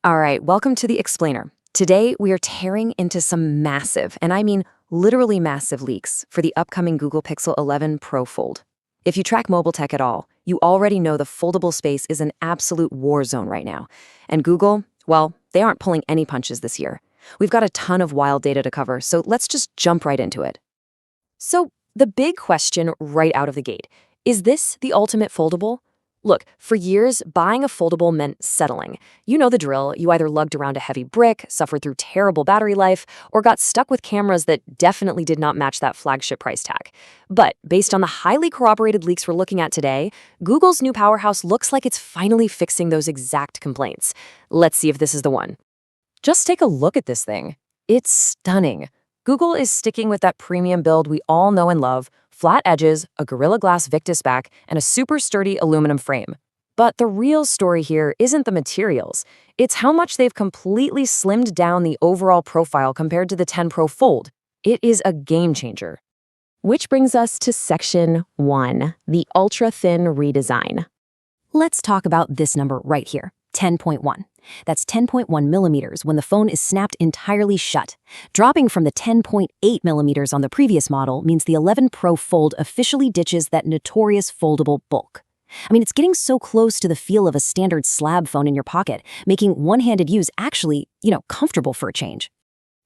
All right, welcome to the Explainer. Today, we are tearing into some massive, and I mean literally massive leaks for the upcoming Google Pixel 11 Pro Fold. If you track mobile tech at all, you already know the foldable space is an absolute war zone right now. And Google, well, they aren't pulling any punches this year. We've got a ton of wild data to cover, so let's just jump right into it. So, the big question right out of the gate, is this the ultimate foldable? Look, for years, buying a foldable meant settling. You know the drill. You either lugged around a heavy brick, suffered through terrible battery life, or got stuck with cameras that definitely did not match that flagship price tag. But based on the highly corroborated leaks we're looking at today, Google's new powerhouse looks like it's finally fixing those exact complaints. Let's see if this is the one. Just take a look at this thing. It's stunning. Google is sticking with that premium build we all know and love: flat edges, a Gorilla Glass Victus back, and a super sturdy aluminum frame. But the real story here isn't the materials. It's how much they've completely slimmed down the overall profile compared to the 10 Pro Fold. It is a game changer. Which brings us to Section 1, the ultra-thin redesign. Let's talk about this number right here, 10.1. That's 10.1 millimeters when the phone is snapped entirely shut. Dropping from the 10.8 millimeters on the previous model means the 11 Pro Fold officially ditches that notorious foldable bulk. I mean, it's getting so close to the feel of a standard slab phone in your pocket, making one-handed use actually, comfortable for a change.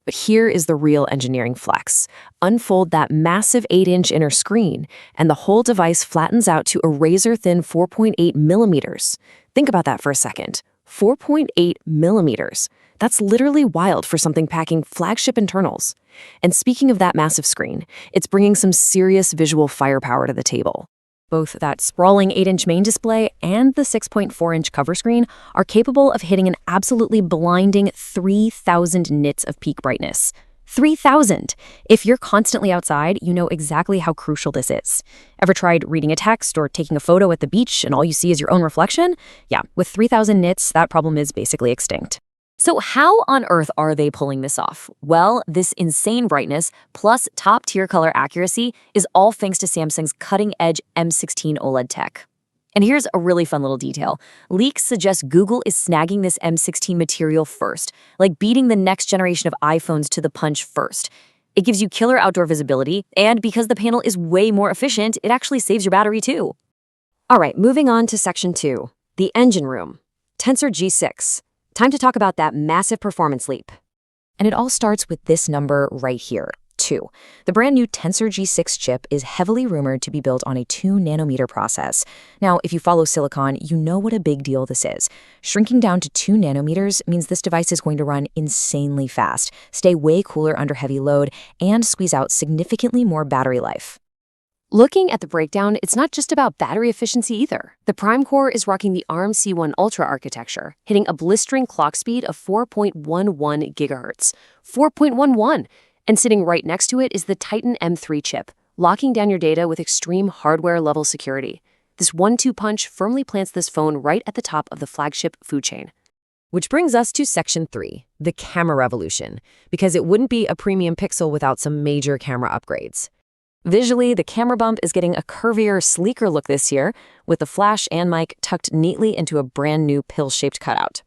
But here is the real engineering flex. Unfold that massive 8-inch inner screen, and the whole device flattens out to a razor-thin 4.8 millimeters. Think about that for a second. 4.8 millimeters. That's literally wild for something packing flagship internals. And speaking of that massive screen, it's bringing some serious visual firepower to the table. Both that sprawling 8-inch main display and the 6.4-inch cover screen are capable of hitting an absolutely blinding 3,000 nits of peak brightness. 3,000! If you're constantly outside, you know exactly how crucial this is. Ever tried reading a text or taking a photo at the beach and all you see is your own reflection? Yeah, with 3,000 nits, that problem is basically extinct. So how on earth are they pulling this off? Well, this insane brightness plus top-tier color accuracy is all thanks to Samsung's cutting-edge M16 OLED tech. And here's a really fun little detail. Leaks suggest Google is snagging this M16 material first, like beating the next generation of iPhones to the punch first. It gives you killer outdoor visibility, and because the panel is way more efficient, it actually saves your battery too. All right, moving on to Section 2, the engine room. Tensor G6. Time to talk about that massive performance leap. And it all starts with this number right here, 2. The brand new Tensor G6 chip is heavily rumored to be built on a 2-nanometer process. Now, if you follow silicon, you know what a big deal this is. Shrinking down to 2 nanometers means this device is going to run insanely fast, stay way cooler under heavy load, and squeeze out significantly more battery life. Looking at the breakdown, it's not just about battery efficiency either. The Prime Core is rocking the ARM C1 Ultra architecture, hitting a blistering clock speed of 4.11 gigahertz. 4.11! And sitting right next to it is the Titan M3 chip, locking down your data with extreme hardware-level security. This 1-2 punch firmly plants this phone right at the top of the flagship food chain. Which brings us to Section 3, the camera revolution, because it wouldn't be a premium Pixel without some major camera upgrades. Visually, the camera bump is getting a curvier, sleeker look this year, with the flash and mic tucked neatly into a brand new pill-shaped cutout.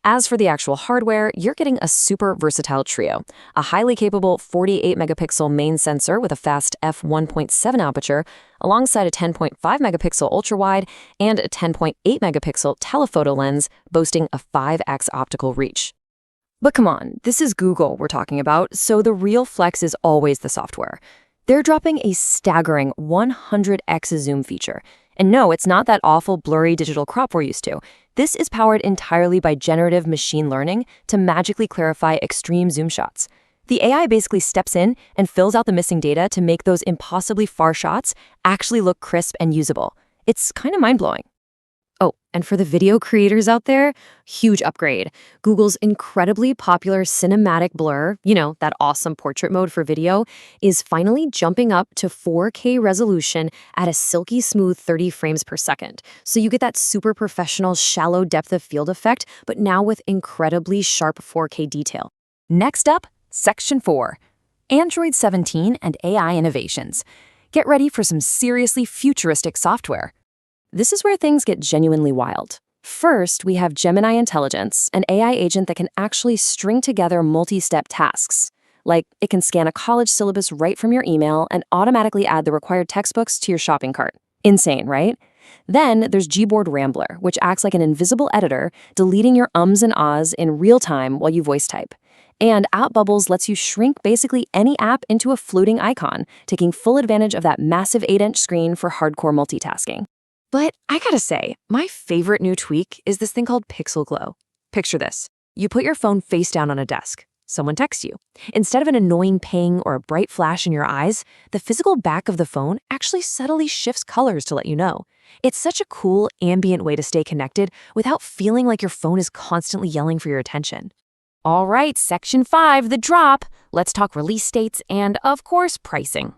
As for the actual hardware, you're getting a super versatile trio: a highly capable 48-megapixel main sensor with a fast f1.7 aperture, alongside a 10.5-megapixel ultra-wide and a 10.8-megapixel telephoto lens boasting a 5x optical reach. But come on, this is Google we're talking about, so the real flex is always the software. They're dropping a staggering 100x zoom feature. And no, it's not that awful blurry digital crop we're used to. This is powered entirely by generative machine learning to magically clarify extreme zoom shots. The AI basically steps in and fills out the missing data to make those impossibly far shots actually look crisp and usable. It's kind of mind-blowing. Oh, and for the video creators out there, huge upgrade. Google's incredibly popular cinematic blur, that awesome portrait mode for video, is finally jumping up to 4K resolution at a silky smooth 30 frames per second. So you get that super professional shallow depth of field effect, but now with incredibly sharp 4K detail. Next up, Section 4, Android 17 and AI innovations. Get ready for some seriously futuristic software. This is where things get genuinely wild. First, we have Gemini Intelligence, an AI agent that can actually string together multi-step tasks. Like, it can scan a college syllabus right from your email and automatically add the required textbooks to your shopping cart. Insane, right? Then there's Gboard Rambler, which acts like an invisible editor, deleting your ums and ahs in real time while you voice type. And App Bubbles lets you shrink basically any app into a floating icon, taking full advantage of that massive 8-inch screen for hardcore multitasking. But I gotta say, my favorite new tweak is this thing called Pixel Glow. Picture this. You put your phone face down on a desk. Someone texts you. Instead of an annoying ping or a bright flash in your eyes, the physical back of the phone actually subtly shifts colors to let you know. It's such a cool, ambient way to stay connected without feeling like your phone is constantly yelling for your attention. All right, Section 5, the drop. Let's talk release dates and, of course, pricing.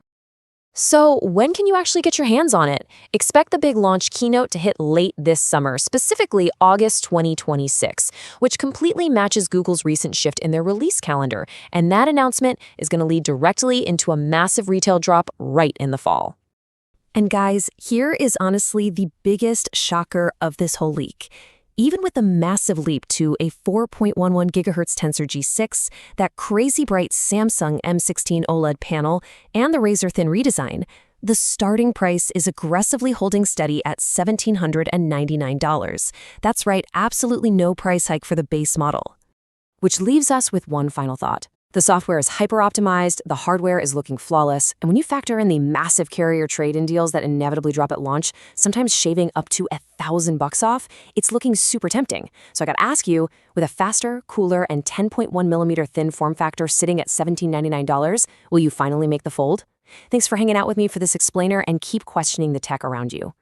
So, when can you actually get your hands on it? Expect the big launch keynote to hit late this summer, specifically August 2026, which completely matches Google's recent shift in their release calendar, and that announcement is going to lead directly into a massive retail drop right in the fall. And guys, here is honestly the biggest shocker of this whole leak. Even with the massive leap to a 4.11 GHz Tensor G6, that crazy bright Samsung M16 OLED panel, and the razor-thin redesign, the starting price is aggressively holding steady at $1,799. That's right, absolutely no price hike for the base model. Which leaves us with one final thought. The software is hyper-optimized, the hardware is looking flawless, and when you factor in the massive carrier trade-in deals that inevitably drop at launch, sometimes shaving up to $1,000 off, it's looking super tempting. So I gotta ask you, with a faster, cooler, and 10.1mm thin form factor sitting at $1,799, will you finally make the fold? Thanks for hanging out with me for this explainer, and keep questioning the tech around you.